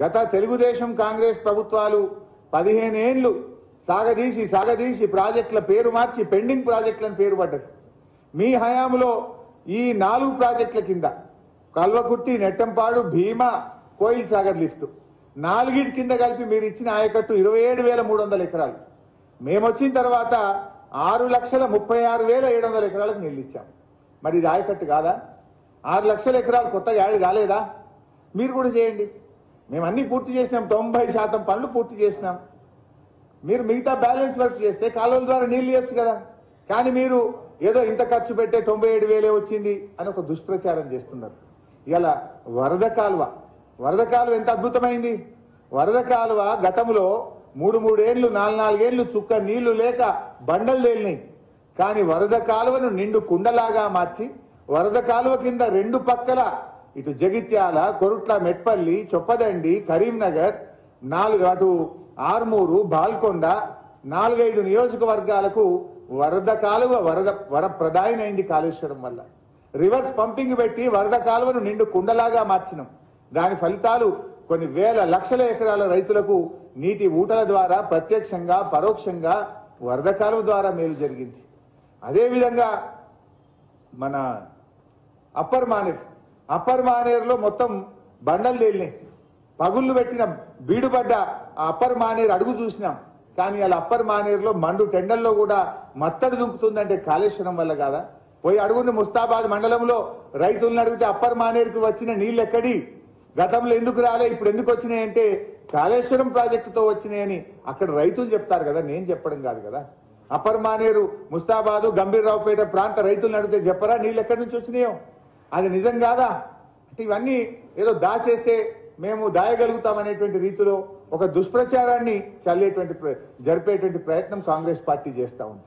గత తెలుగుదేశం కాంగ్రెస్ ప్రభుత్వాలు 15 ఏళ్లు సాగదీసి ప్రాజెక్టుల పేరు మార్చి పెండింగ్ ప్రాజెక్టులను పేరు పడ్డది. మీ హయాంలో ఈ 4 ప్రాజెక్టుల కింద కల్వకుర్తి, నెట్టంపాడు, భీమా, కోయిల్ సాగర్ లిఫ్ట్ 4 కింద కలిపి మీరు ఇచ్చిన ఆయకట్టు 27,300 ఎకరాలు. మేము వచ్చిన తర్వాత 6,36,700 ఎకరాలకు నీళ్ళు ఇచ్చాం. మరి ఇది ఆయకట్టు కాదా? 6 లక్షల ఎకరాలు కొత్తగా యాడ్ కాలేదా? మీరు కూడా చేయండి. మేము అన్ని పూర్తి చేసినాం, 90% పనులు పూర్తి చేసినాం. మీరు మిగతా బ్యాలెన్స్ వర్క్ చేస్తే కాలువల ద్వారా నీళ్ళు ఇవ్వచ్చు కదా. కానీ మీరు ఏదో ఇంత ఖర్చు పెట్టే 97,000 వచ్చింది అని ఒక దుష్ప్రచారం చేస్తున్నారు. ఇలా వరద కాలువ ఎంత అద్భుతమైంది. వరద కాలువ గతంలో 3 ఏళ్లు 4 ఏళ్లు చుక్క నీళ్లు లేక బండలు తేలినాయి. కానీ వరద కాలువను నిండు కుండలాగా మార్చి వరద కాలువ కింద 2 పక్కల ఇటు జగిత్యాల, కొరుట్ల, మెట్పల్లి, చొప్పదండి, కరీంనగర్, 4 అటు ఆర్మూరు, బాల్కొండ 4-5 నియోజకవర్గాలకు వరద కాలువ వరప్రదాయనైంది కాళేశ్వరం వల్ల. రివర్స్ పంపింగ్ పెట్టి వరద కాలువను నిండు కుండలాగా మార్చినాం. దాని ఫలితాలు కొన్ని వేల లక్షల ఎకరాల రైతులకు నీటి ఊటల ద్వారా ప్రత్యక్షంగా పరోక్షంగా వరద కాలువ ద్వారా మేలు జరిగింది. అదేవిధంగా మన అప్పర్ మానేరులో మొత్తం బండలు తేలినాయి. పగుళ్ళు పెట్టిన బీడుపడ్డ అప్పర్ మానేరు అడుగు చూసినాం. కానీ అలా అప్పర్ మానేరులో మండు టెండల్లో కూడా మత్తడి దుంకుతుందంటే కాళేశ్వరం వల్ల కాదా? పోయి అడుగుని ముస్తాబాద్ మండలంలో రైతులను అడిగితే అప్పర్ మానేరుకి వచ్చిన నీళ్ళు ఎక్కడి, గతంలో ఎందుకు రాలే, ఇప్పుడు ఎందుకు వచ్చినాయి అంటే కాళేశ్వరం ప్రాజెక్టుతో వచ్చినాయని అక్కడ రైతులు చెప్తారు కదా, నేను చెప్పడం కాదు కదా. అప్పర్ మానేరు, ముస్తాబాదు, గంభీరరావుపేట ప్రాంత రైతులను అడిగితే చెప్పరా నీళ్ళు ఎక్కడి నుంచి వచ్చినాయో? అది నిజం కాదా? అంటే ఇవన్నీ ఏదో దాచేస్తే మేము దాయగలుగుతామనేటువంటి రీతిలో ఒక దుష్ప్రచారాన్ని జరిపేటువంటి ప్రయత్నం కాంగ్రెస్ పార్టీ చేస్తూ ఉంది.